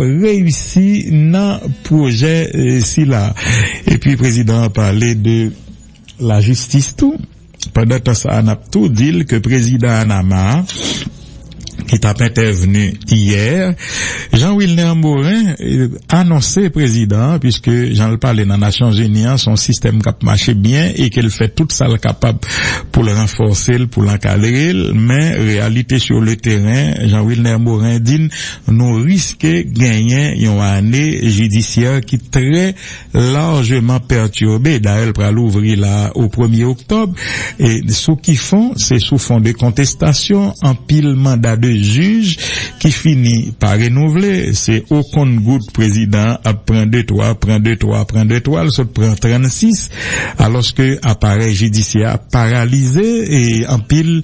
réussi dans projet si là. Et puis président a parlé de la justice tout. Pendant tout ça, on a tout dit que président Anama qui t'a intervenu hier, Jean-Wilner Morin annoncé président, puisque j'en parlais dans les Nations Unies, son système cap marché bien et qu'elle fait tout ça capable pour le renforcer, pour l'encadrer, mais réalité sur le terrain, Jean-Wilner Morin dit, nous risquons gagner une année judiciaire qui est très largement perturbée. D'ailleurs, pour l'ouvrir là au 1er octobre, et ce qu'ils font, c'est sous fond de contestation, en pile mandat de juge qui finit par renouveler. C'est au compte-goutte président prend 2-3, le saute prend 36, alors que appareil judiciaire paralysé et en pile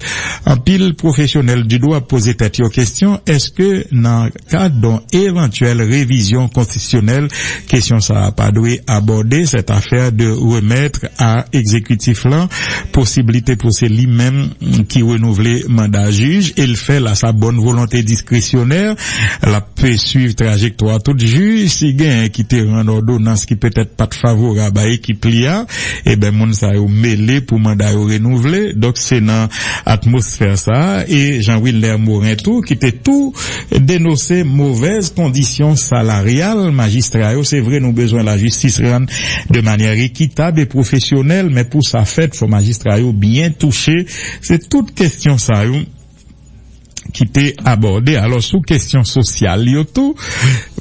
professionnel du droit poser tête aux questions. Est-ce que dans le cadre d'une éventuelle révision constitutionnelle, question ça a pas dû aborder cette affaire de remettre à exécutif là possibilité pour c'est lui-même qui renouvelle mandat juge et le fait là sa bonne volonté discrétionnaire, la peut suivre trajectoire tout juge, si gain qui te rend ordonnance qui peut-être pas favorable à équipe lia, et ben moun ça yo mêlé pour mandat renouvelé. Donc c'est dans atmosphère ça et Jean-Wilner Morin tout qui était tout dénoncé mauvaises conditions salariales magistrat. C'est vrai nous besoin la justice rendre de manière équitable et professionnelle, mais pour ça fait faut magistrat bien touché. C'est toute question ça yo qui était abordé. Alors, sous question sociale, yoto,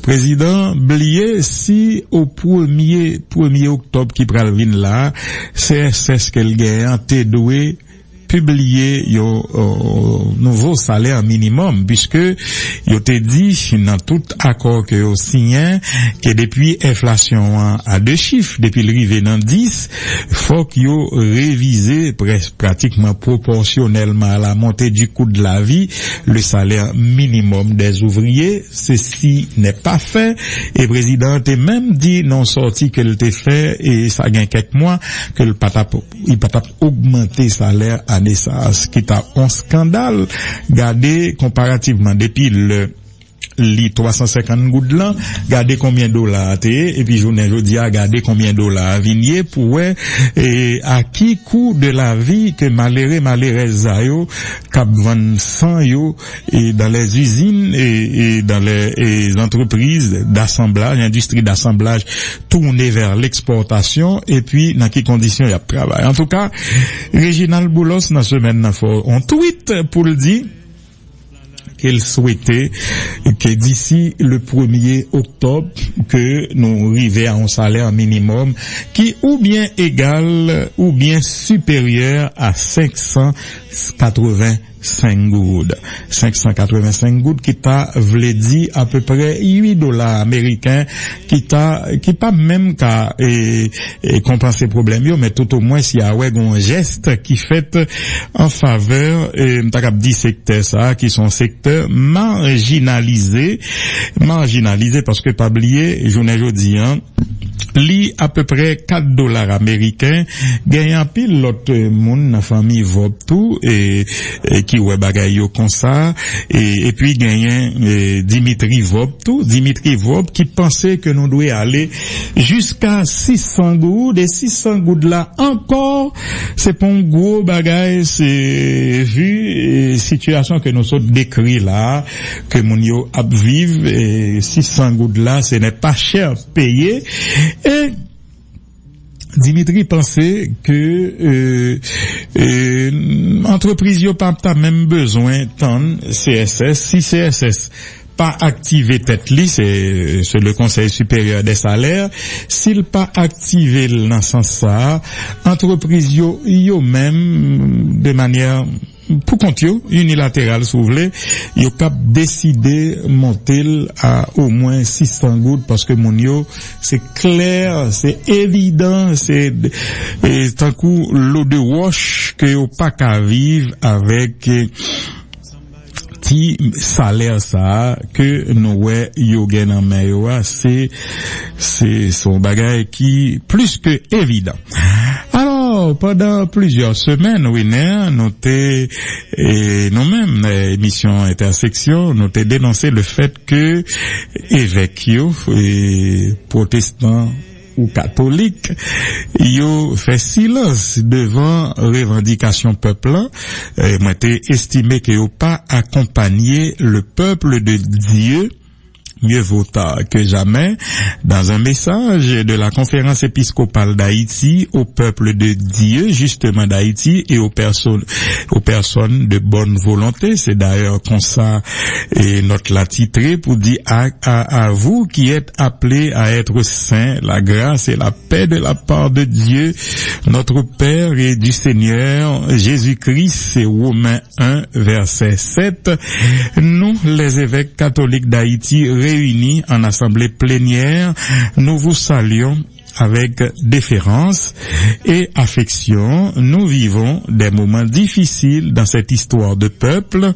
président Blié, si au 1er octobre qui pral vin là, c'est ce qu'elle gagne, t'es doué, publier nouveau salaire minimum, puisque yo te dit dans tout accord que yo signé que depuis inflation à 2 chiffres depuis le rivé dans 10, faut que yo réviser pratiquement proportionnellement à la montée du coût de la vie le salaire minimum des ouvriers. Ceci n'est pas fait et le président a même dit non sorti qu'elle t'ait fait et ça gagne quelques mois que il pas augmenter salaire à ce qui est un scandale. Gardez comparativement depuis les 350 gouttes là, gardez combien $, et puis journée jeudi a gardé combien $ vignier pour et à qui coût de la vie que malheureux yo cap vendre 100 yo et dans les usines et dans les entreprises d'assemblage, industrie d'assemblage tournées vers l'exportation et puis dans quelles conditions il y a travail. En tout cas, Réginald Boulos dans semaine n'a fait un tweet pour le dire qu'elle souhaitait que d'ici le 1er octobre que nous arrivions à un salaire minimum qui ou bien égal ou bien supérieur à 585 gouttes. 585 gouttes qui t'a voulu dire à peu près $8 américains qui pas même qu'à compenser problème yo, mais tout au moins s'il y a un geste qui fait en faveur t'as cap dit secteur ça qui sont secteurs marginalisés parce que pas oublier journée jodi li à peu près $4 américains gagnant pile l'autre monde dans famille Vob tout et qui ouais bagay yo comme ça et puis gagnant Dimitri Vob qui pensait que nous devons aller jusqu'à 600 gouttes et 600 gouttes là encore c'est pas un gros bagay, c'est vu situation que nous sommes décrit là que mon yo a vivre et 600 gouttes là ce n'est pas cher payé. Et Dimitri pensait que entreprise yo pas même besoin tant CSS si CSS pas activer tête li c'est le Conseil supérieur des salaires s'il pas activer dans ce sens ça entreprise yo même de manière pour compte unilatéral si vous voulez yo cap décider monter à au moins 600 gouttes parce que mon yo c'est clair c'est évident c'est tant coup l'eau de wash que yo pas qu'à vivre avec petit salaire ça que nous yo gen en main c'est son bagage qui plus que évident. Alors Alors, pendant plusieurs semaines, Winner, nous-mêmes, émission Intersection, nous t'ai dénoncé le fait que évêques et protestants ou catholiques, yo fait silence devant revendication peuple. Moi t'ai estimé que yo pas accompagné le peuple de Dieu. Mieux vaut tard que jamais, dans un message de la conférence épiscopale d'Haïti au peuple de Dieu, justement d'Haïti, et aux personnes de bonne volonté. C'est d'ailleurs comme ça, et notre l'a titré pour dire à vous qui êtes appelés à être saints, la grâce et la paix de la part de Dieu, notre Père et du Seigneur Jésus-Christ. C'est Romains 1, verset 7. Nous, les évêques catholiques d'Haïti, réunis en assemblée plénière, nous vous saluons avec déférence et affection. Nous vivons des moments difficiles dans cette histoire de peuple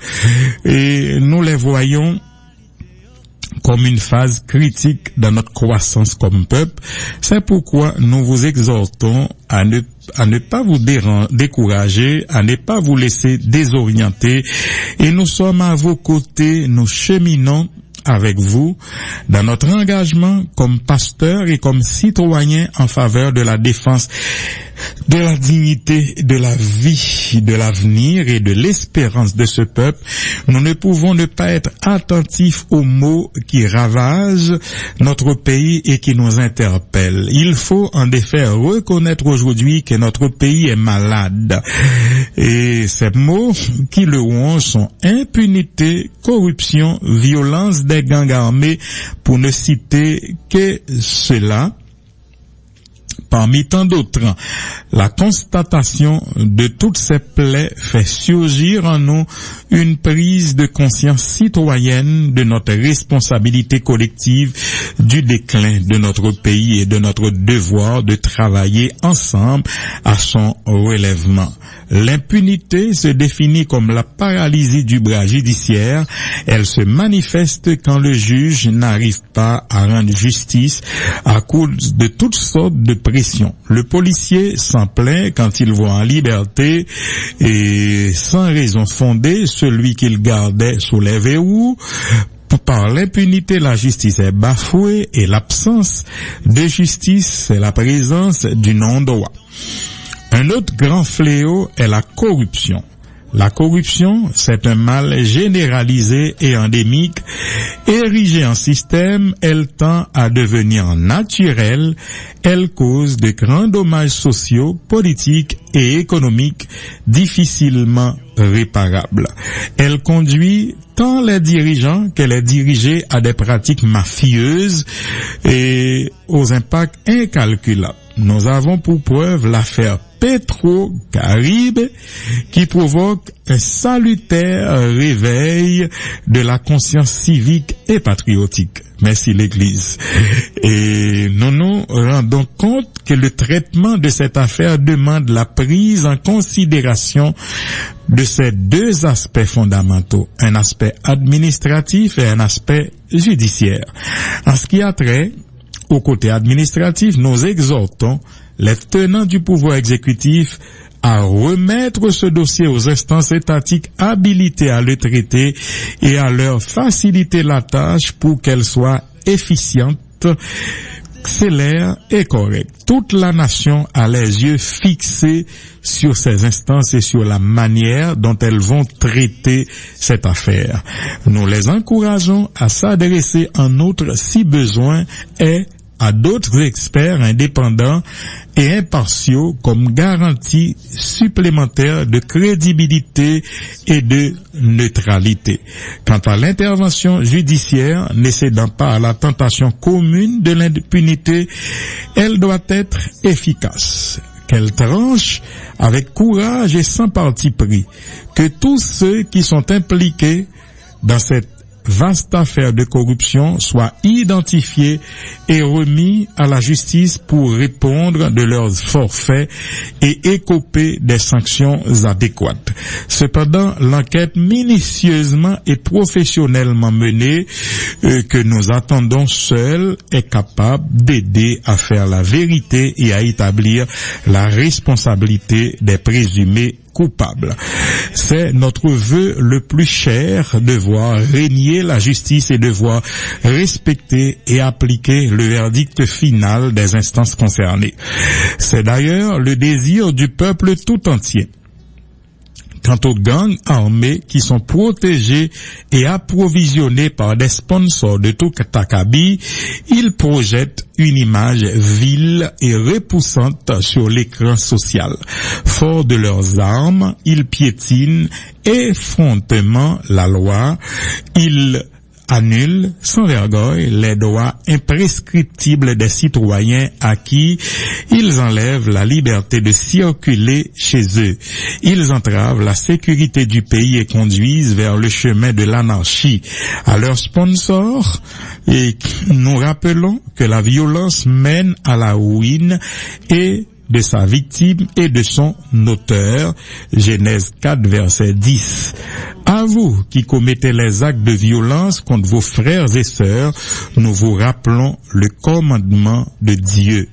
et nous les voyons comme une phase critique dans notre croissance comme peuple. C'est pourquoi nous vous exhortons à ne pas vous décourager, à ne pas vous laisser désorienter, et nous sommes à vos côtés, nous cheminons avec vous dans notre engagement comme pasteur et comme citoyen en faveur de la défense de la dignité, de la vie, de l'avenir et de l'espérance de ce peuple. Nous ne pouvons ne pas être attentifs aux maux qui ravagent notre pays et qui nous interpellent. Il faut en effet reconnaître aujourd'hui que notre pays est malade. Et ces maux qui le ont sont impunité, corruption, violence des gangs armés, pour ne citer que cela. Parmi tant d'autres, la constatation de toutes ces plaies fait surgir en nous une prise de conscience citoyenne de notre responsabilité collective, du déclin de notre pays et de notre devoir de travailler ensemble à son relèvement. L'impunité se définit comme la paralysie du bras judiciaire. Elle se manifeste quand le juge n'arrive pas à rendre justice à cause de toutes sortes de pressions. Le policier s'en plaint quand il voit en liberté et sans raison fondée celui qu'il gardait sous les verrous. Par l'impunité, la justice est bafouée et l'absence de justice, c'est la présence du non-droit. Un autre grand fléau est la corruption. La corruption, c'est un mal généralisé et endémique. Érigée en système, elle tend à devenir naturelle. Elle cause de grands dommages sociaux, politiques et économiques difficilement réparables. Elle conduit tant les dirigeants que les dirigés à des pratiques mafieuses et aux impacts incalculables. Nous avons pour preuve l'affaire Petro-Caribe qui provoque un salutaire réveil de la conscience civique et patriotique. Merci l'Église. Et nous nous rendons compte que le traitement de cette affaire demande la prise en considération de ces deux aspects fondamentaux, un aspect administratif et un aspect judiciaire. En ce qui a trait au côté administratif, nous exhortons les tenants du pouvoir exécutif à remettre ce dossier aux instances étatiques habilitées à le traiter et à leur faciliter la tâche pour qu'elle soit efficiente, célère et correcte. Toute la nation a les yeux fixés sur ces instances et sur la manière dont elles vont traiter cette affaire. Nous les encourageons à s'adresser en outre, si besoin est, à d'autres experts indépendants et impartiaux comme garantie supplémentaire de crédibilité et de neutralité. Quant à l'intervention judiciaire, ne cédant pas à la tentation commune de l'impunité, elle doit être efficace. Qu'elle tranche avec courage et sans parti pris. Que tous ceux qui sont impliqués dans cette vaste affaire de corruption soient identifiés et remis à la justice pour répondre de leurs forfaits et écoper des sanctions adéquates. Cependant, l'enquête minutieusement et professionnellement menée que nous attendons seule est capable d'aider à faire la vérité et à établir la responsabilité des présumés coupables. C'est notre vœu le plus cher de voir régner la justice et de voir respecter et appliquer le verdict final des instances concernées. C'est d'ailleurs le désir du peuple tout entier. Quant aux gangs armés qui sont protégés et approvisionnés par des sponsors de tout acabit, ils projettent une image vile et repoussante sur l'écran social. Forts de leurs armes, ils piétinent effrontément la loi, ils annulent sans vergogne les droits imprescriptibles des citoyens à qui ils enlèvent la liberté de circuler chez eux. Ils entravent la sécurité du pays et conduisent vers le chemin de l'anarchie. À leurs sponsors, et nous rappelons que la violence mène à la ruine et de sa victime et de son auteur. Genèse 4, verset 10. À vous qui commettez les actes de violence contre vos frères et sœurs, nous vous rappelons le commandement de Dieu.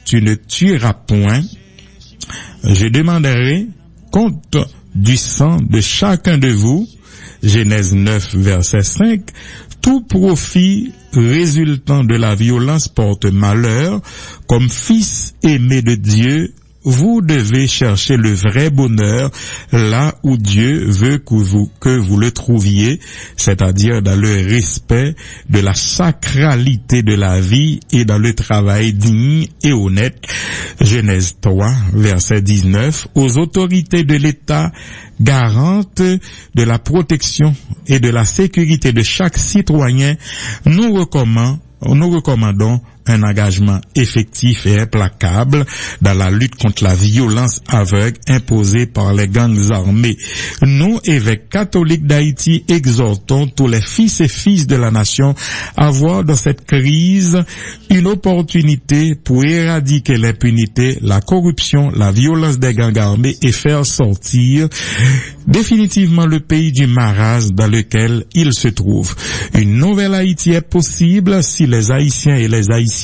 Tu ne tueras point. Je demanderai compte du sang de chacun de vous. Genèse 9, verset 5. Tout profit résultant de la violence porte malheur. Comme fils aimé de Dieu, vous devez chercher le vrai bonheur là où Dieu veut que vous le trouviez, c'est-à-dire dans le respect de la sacralité de la vie et dans le travail digne et honnête. Genèse 3, verset 19. Aux autorités de l'État garantes de la protection et de la sécurité de chaque citoyen, nous recommandons un engagement effectif et implacable dans la lutte contre la violence aveugle imposée par les gangs armés. Nous, évêques catholiques d'Haïti, exhortons tous les fils et filles de la nation à voir dans cette crise une opportunité pour éradiquer l'impunité, la corruption, la violence des gangs armés et faire sortir définitivement le pays du marasme dans lequel il se trouve. Une nouvelle Haïti est possible si les Haïtiens et les Haïtiennes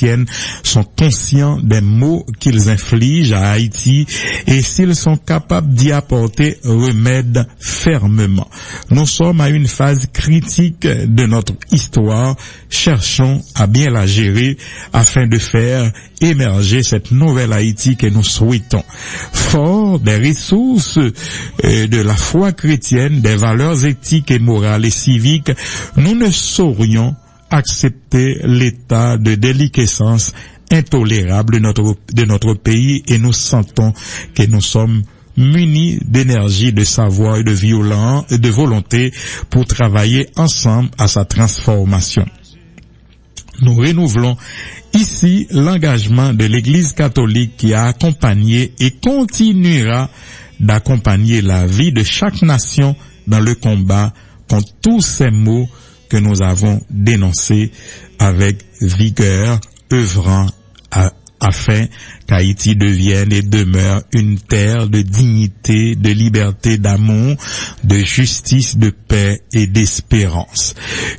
sont conscients des maux qu'ils infligent à Haïti et s'ils sont capables d'y apporter remède fermement. Nous sommes à une phase critique de notre histoire. Cherchons à bien la gérer afin de faire émerger cette nouvelle Haïti que nous souhaitons. Fort des ressources de la foi chrétienne, des valeurs éthiques et morales et civiques, nous ne saurions accepter l'état de déliquescence intolérable de notre pays et nous sentons que nous sommes munis d'énergie, de savoir et de volonté pour travailler ensemble à sa transformation. Nous renouvelons ici l'engagement de l'Église catholique qui a accompagné et continuera d'accompagner la vie de chaque nation dans le combat contre tous ces maux que nous avons dénoncés avec vigueur, œuvrant afin qu'Haïti devienne et demeure une terre de dignité, de liberté, d'amour, de justice, de paix et d'espérance.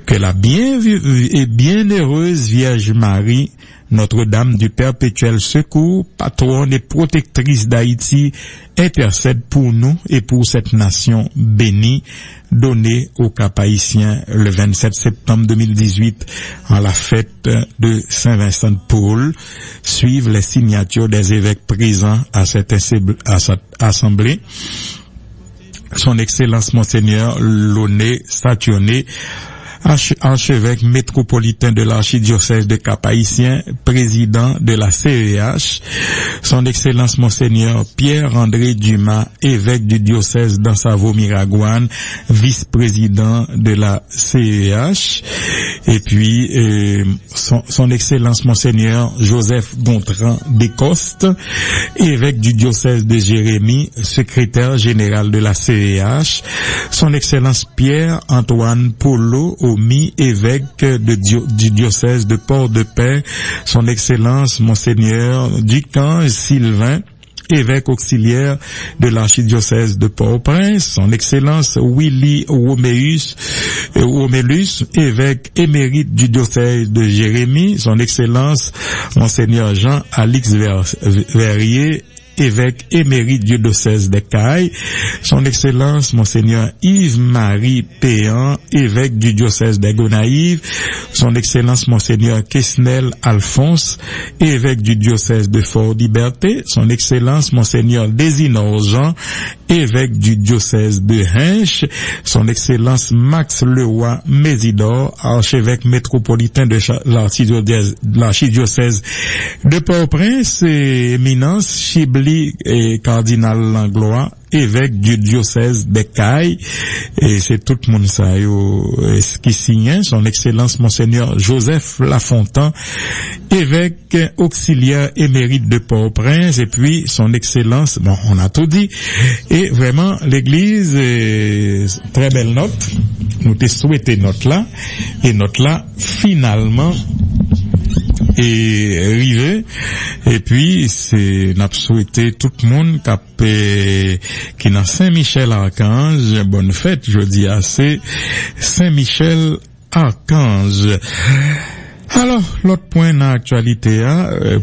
Que la bienheureuse Vierge Marie, Notre-Dame du Perpétuel Secours, patronne et protectrice d'Haïti, intercède pour nous et pour cette nation bénie, donnée au Cap haïtien le 27 septembre 2018 en la fête de Saint-Vincent de Paul. Suivent les signatures des évêques présents à cette assemblée. Son Excellence Monseigneur Launay Sationné, archevêque métropolitain de l'archidiocèse de Cap-Haïtien, président de la CEH, son Excellence Monseigneur Pierre-André Dumas, évêque du diocèse d'Ansavo-Miragouane, vice-président de la CEH, et puis son Excellence Monseigneur Joseph Gontran Descostes, évêque du diocèse de Jérémie, secrétaire général de la CEH, son Excellence Pierre-Antoine Polo, Domi, évêque du diocèse de Port-de-Paix, son Excellence Monseigneur Ducange Sylvain, évêque auxiliaire de l'archidiocèse de Port-au-Prince, son Excellence Willy Romélus, évêque émérite du diocèse de Jérémie, son Excellence Monseigneur Jean-Alix Verrier, évêque émérite du diocèse des Cayes, son Excellence Monseigneur Yves-Marie Péan, évêque du diocèse des Gonaïves, son Excellence Monseigneur Quesnel Alphonse, évêque du diocèse de Fort-Liberté, son Excellence Monseigneur Désinor Jean, évêque du diocèse de Hinche, son Excellence Max Leroy Mésidor, archevêque métropolitain de l'archidiocèse de Port-au-Prince, et éminence Chibli et cardinal Langlois, évêque du diocèse des Cayes, et c'est tout le monde ça qui signe, son Excellence Monseigneur Joseph Lafontaine, évêque auxiliaire émérite de Port-au-Prince, et puis son Excellence, bon, on a tout dit, et vraiment l'église, très belle note, nous t'ai souhaité note là, et note là, finalement, et rivé, et puis c'est n'a souhaité tout le monde qui dans Saint-Michel Archange, bonne fête, je dis assez, Saint-Michel Archange. Alors, l'autre point dans l'actualité,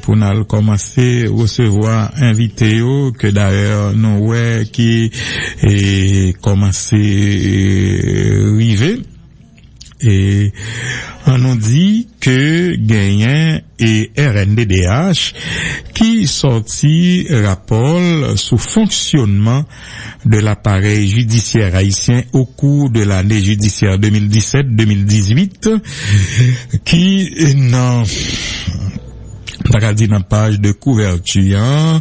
pour nous commencer à recevoir invité que d'ailleurs nous qui est commencé rivé. Et on nous dit que Gagnon et RNDDH qui sorti rapport sous fonctionnement de l'appareil judiciaire haïtien au cours de l'année judiciaire 2017-2018 qui dans dans page de couverture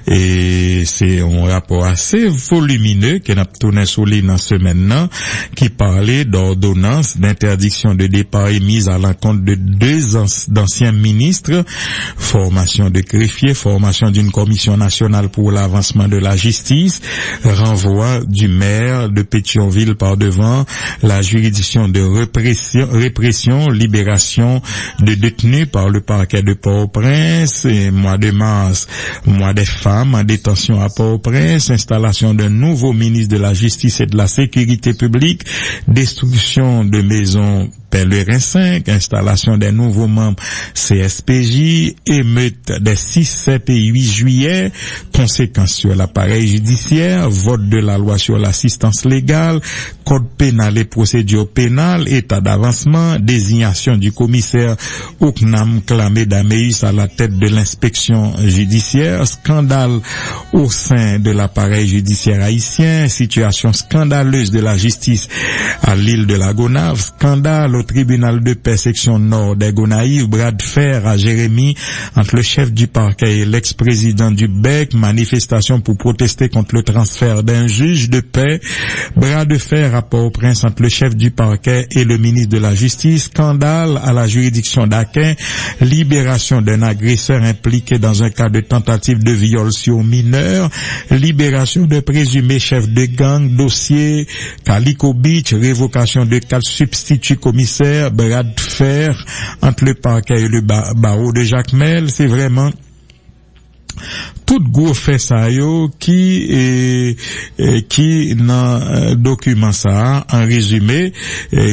et c'est un rapport assez volumineux qu'on a tourné sur les dans semaine qui parlait d'ordonnance d'interdiction de départ émise à l'encontre de deux d'anciens ministres, formation de greffier, formation d'une commission nationale pour l'avancement de la justice, renvoi du maire de Pétionville par devant la juridiction de répression, libération de détenus par le parquet de Port-au-Prince, et mois de mars, mois des femmes en détention à Port-au-Prince, installation d'un nouveau ministre de la Justice et de la Sécurité publique, destruction de maisons Pèlerin 5, installation des nouveaux membres CSPJ, émeute des 6, 7 et 8 juillet, conséquences sur l'appareil judiciaire, vote de la loi sur l'assistance légale, code pénal et procédure pénale, état d'avancement, désignation du commissaire Ouknam Klamé Dameus à la tête de l'inspection judiciaire, scandale au sein de l'appareil judiciaire haïtien, situation scandaleuse de la justice à l'île de la Gonave, scandale au tribunal de paix section nord des Gonaïves, bras de fer à Jérémie entre le chef du parquet et l'ex-président du BEC, manifestation pour protester contre le transfert d'un juge de paix, bras de fer à Port-au-Prince entre le chef du parquet et le ministre de la Justice, scandale à la juridiction d'Aquin, libération d'un agresseur impliqué dans un cas de tentative de viol sur mineur, libération de présumé chef de gang, dossier Calico Beach, révocation de 4 substituts commissaires, bras de fer entre le parquet et le barreau de Jacmel. C'est vraiment tout gros fait ça yo qui dans document ça en résumé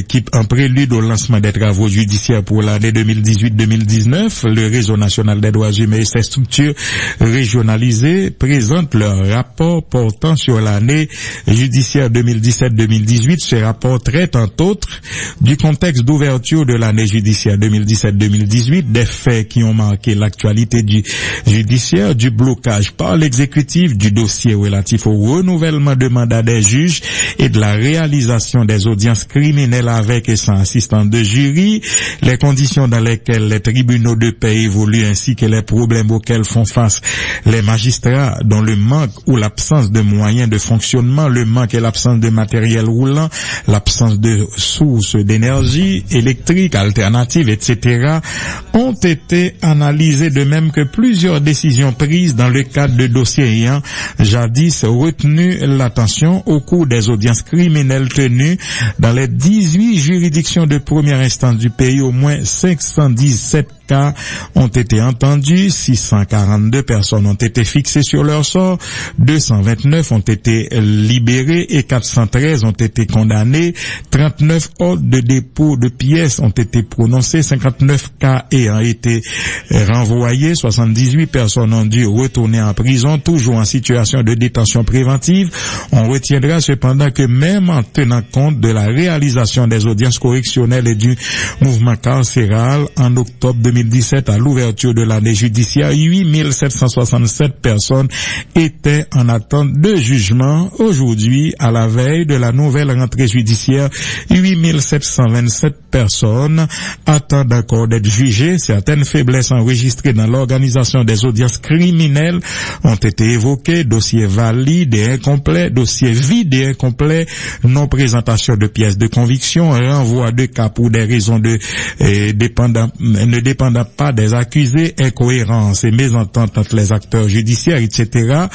qui en prélude au lancement des travaux judiciaires pour l'année 2018-2019, le réseau national des droits humains et ses structures régionalisées présentent leur rapport portant sur l'année judiciaire 2017-2018. Ce rapport traite entre autres du contexte d'ouverture de l'année judiciaire 2017-2018, des faits qui ont marqué l'actualité du judiciaire, du blocage par l'exécutif du dossier relatif au renouvellement de mandat des juges et de la réalisation des audiences criminelles avec et sans assistance de jury, les conditions dans lesquelles les tribunaux de paix évoluent ainsi que les problèmes auxquels font face les magistrats, dont le manque ou l'absence de moyens de fonctionnement, le manque et l'absence de matériel roulant, l'absence de sources d'énergie électrique alternatives, etc., ont été analysés, de même que plusieurs décisions prises dans le cadre de dossiers ayant jadis retenu l'attention au cours des audiences criminelles tenues dans les 18 juridictions de première instance du pays. Au moins 517 cas ont été entendus, 642 personnes ont été fixées sur leur sort, 229 ont été libérées et 413 ont été condamnés, 39 ordres de dépôt de pièces ont été prononcés, 59 cas ayant été renvoyés, 78 personnes ont dû retourner en prison, toujours en situation de détention préventive. On retiendra cependant que même en tenant compte de la réalisation des audiences correctionnelles et du mouvement carcéral en octobre 2017 à l'ouverture de l'année judiciaire, 8767 personnes étaient en attente de jugement. Aujourd'hui, à la veille de la nouvelle rentrée judiciaire, 8727 personnes attendent encore d'être jugées. Certaines faiblesses enregistrées dans l'organisation des audiences criminelles ont été évoquées: dossiers valides et incomplets, dossiers vides et incomplets, non-présentation de pièces de conviction, renvoi de cas pour des raisons ne dépendant pas des accusés, incohérences et mésententes entre les acteurs judiciaires, etc.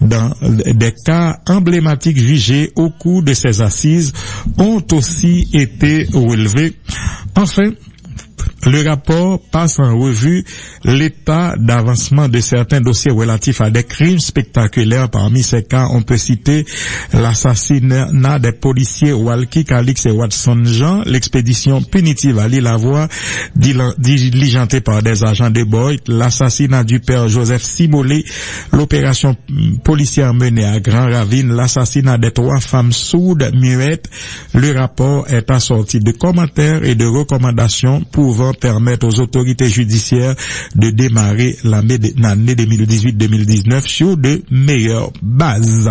Dans des cas emblématiques jugés au cours de ces assises ont aussi été relevés. Enfin, le rapport passe en revue l'état d'avancement de certains dossiers relatifs à des crimes spectaculaires. Parmi ces cas, on peut citer l'assassinat des policiers Walkie Calix et Watson Jean, l'expédition punitive à l'Île-à-Voix diligentée par des agents de Boyd, l'assassinat du père Joseph Simolé, l'opération policière menée à Grand Ravine, l'assassinat des 3 femmes sourdes muettes. Le rapport est assorti de commentaires et de recommandations pouvant permettre aux autorités judiciaires de démarrer l'année 2018-2019 sur de meilleures bases.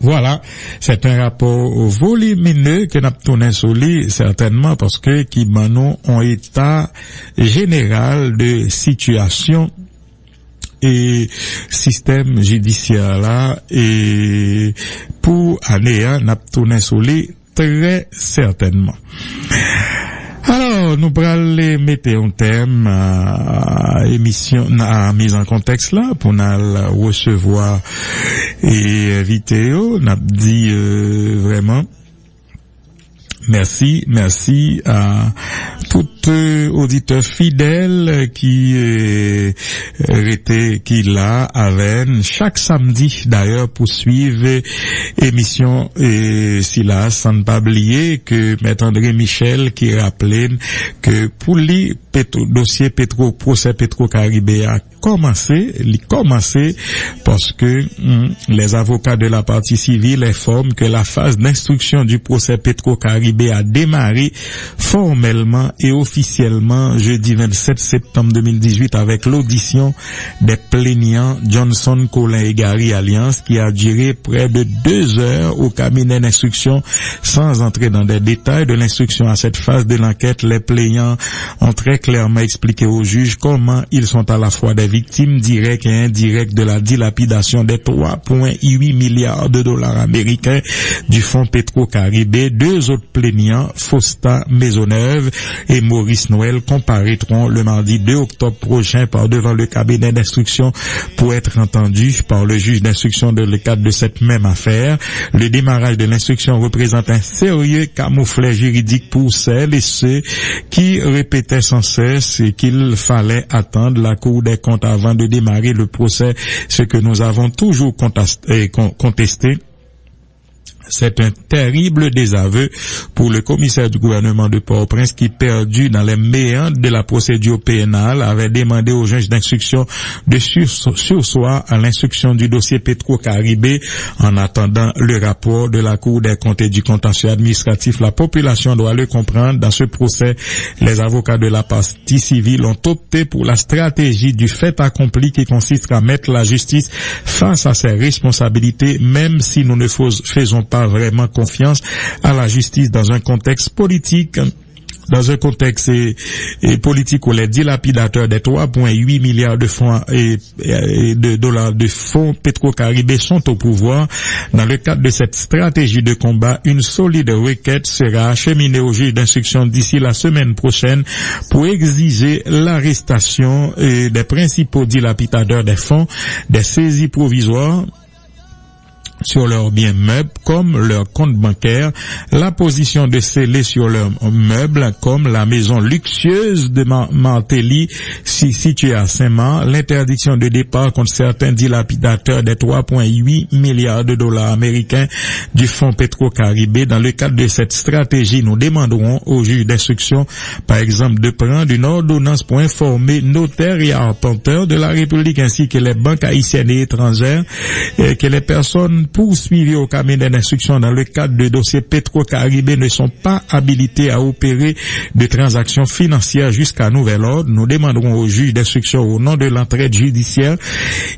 Voilà, c'est un rapport volumineux que nous tourné sur lui, certainement parce que qui nous un état général de situation et système judiciaire là, et pour année nous tourné sur lui très certainement. Alors, nous allons mettre un thème à émission, à mise en contexte là, pour nous recevoir et vidéo. Nous dit vraiment merci à tout auditeur fidèle qui était là avec chaque samedi d'ailleurs pour suivre émission Silas, sans ne pas oublier que M. André Michel qui rappelait que pour lui dossier procès Petro-Caribé a commencé parce que les avocats de la partie civile informent que la phase d'instruction du procès Petro-Caribé a démarré formellement et officiellement jeudi 27 septembre 2018 avec l'audition des plaignants Johnson, Colin et Gary Alliance qui a duré près de 2 heures au cabinet d'instruction. Sans entrer dans des détails de l'instruction à cette phase de l'enquête, les plaignants ont très clairement expliqué aux juges comment ils sont à la fois des victimes directes et indirectes de la dilapidation des 3,8 milliards de dollars américains du fonds Petro-Caribé. 2 autres plaignants, Fausta Maisonneuve et Maurice Noël, comparaîtront le mardi 2 octobre prochain par devant le cabinet d'instruction pour être entendus par le juge d'instruction dans le cadre de cette même affaire. Le démarrage de l'instruction représente un sérieux camouflet juridique pour celles et ceux qui répétaient sans cesse qu'il fallait attendre la Cour des comptes avant de démarrer le procès, ce que nous avons toujours contesté. C'est un terrible désaveu pour le commissaire du gouvernement de Port-au-Prince qui, perdu dans les méandres de la procédure pénale, avait demandé au juge d'instruction de surseoir à l'instruction du dossier Petro-Caribé. En attendant le rapport de la Cour des comptes et du contentieux administratif, la population doit le comprendre. Dans ce procès, les avocats de la partie civile ont opté pour la stratégie du fait accompli qui consiste à mettre la justice face à ses responsabilités, même si nous ne faisons pas vraiment confiance à la justice dans un contexte politique dans un contexte politique où les dilapidateurs des 3,8 milliards de francs et de dollars de fonds Petro-Caribé sont au pouvoir. Dans le cadre de cette stratégie de combat, une solide requête sera acheminée au juge d'instruction d'ici la semaine prochaine pour exiger l'arrestation des principaux dilapidateurs des fonds, des saisies provisoires sur leurs biens meubles comme leur compte bancaire, la position de scellés sur leurs meubles comme la maison luxueuse de Martelly située à Saint-Marc, l'interdiction de départ contre certains dilapidateurs des 3,8 milliards de dollars américains du fonds Petro-Caribé. Dans le cadre de cette stratégie, nous demanderons au juge d'instruction, par exemple, de prendre une ordonnance pour informer notaires et arpenteurs de la République ainsi que les banques haïtiennes et étrangères que les personnes poursuivis au cabinet d'instruction dans le cadre de dossiers Petro-Caribé ne sont pas habilités à opérer de transactions financières jusqu'à nouvel ordre. Nous demanderons au juge d'instruction au nom de l'entraide judiciaire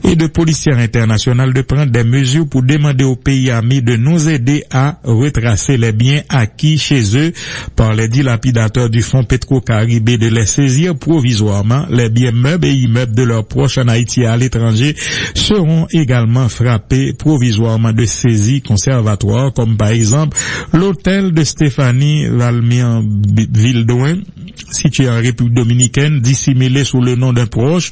et de policière internationale de prendre des mesures pour demander aux pays amis de nous aider à retracer les biens acquis chez eux par les dilapidateurs du fonds Petro-Caribé, de les saisir provisoirement. Les biens meubles et immeubles de leurs proches en Haïti et à l'étranger seront également frappés provisoirement de saisie conservatoire, comme par exemple l'hôtel de Stéphanie Valmian Vildouin, situé en République dominicaine, dissimulé sous le nom d'un proche.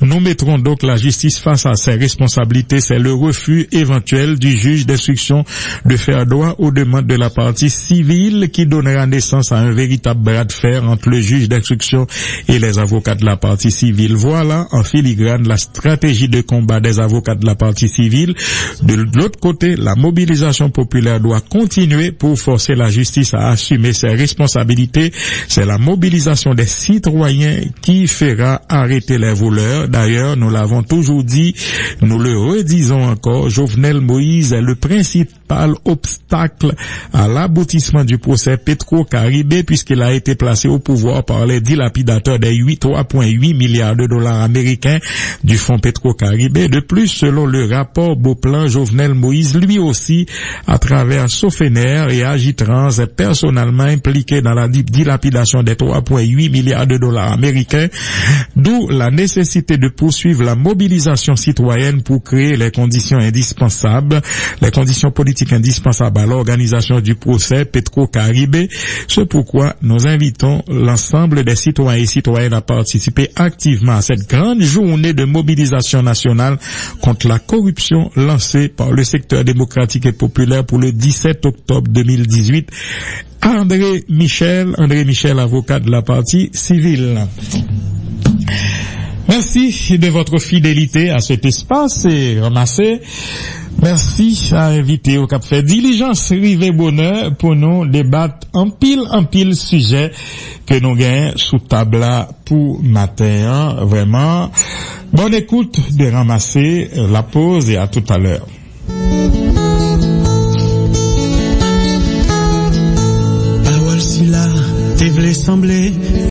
Nous mettrons donc la justice face à ses responsabilités. C'est le refus éventuel du juge d'instruction de faire droit aux demandes de la partie civile qui donnera naissance à un véritable bras de fer entre le juge d'instruction et les avocats de la partie civile. Voilà en filigrane la stratégie de combat des avocats de la partie civile. De l'autre côté, la mobilisation populaire doit continuer pour forcer la justice à assumer ses responsabilités. C'est la mobilisation des citoyens qui fera arrêter les voleurs. D'ailleurs, nous l'avons toujours dit, nous le redisons encore, Jovenel Moïse est le principal obstacle à l'aboutissement du procès Petro-Caribé puisqu'il a été placé au pouvoir par les dilapidateurs des 3,8 milliards de dollars américains du fonds Petro-Caribé. De plus, selon le rapport Beauplan, Jovenel Moïse, lui aussi, à travers Sofener et Agitrans, est personnellement impliqué dans la dilapidation des 3,8 milliards de dollars américains, d'où la nécessité de poursuivre la mobilisation citoyenne pour créer les conditions indispensables, les conditions politiques indispensables à l'organisation du procès Petro-Caribé. C'est pourquoi nous invitons l'ensemble des citoyens et citoyennes à participer activement à cette grande journée de mobilisation nationale contre la corruption lancée par le secteur démocratique et populaire pour le 17 octobre 2018. André Michel, avocat de la partie civile. Merci de votre fidélité à cet espace et ramassé. Merci à inviter au Cap fait diligence rive bonheur pour nous débattre en pile sujet que nous gagnons sous table pour matin. Vraiment, bonne écoute de ramasser la pause et à tout à l'heure. Parole si là, t'es voulu sembler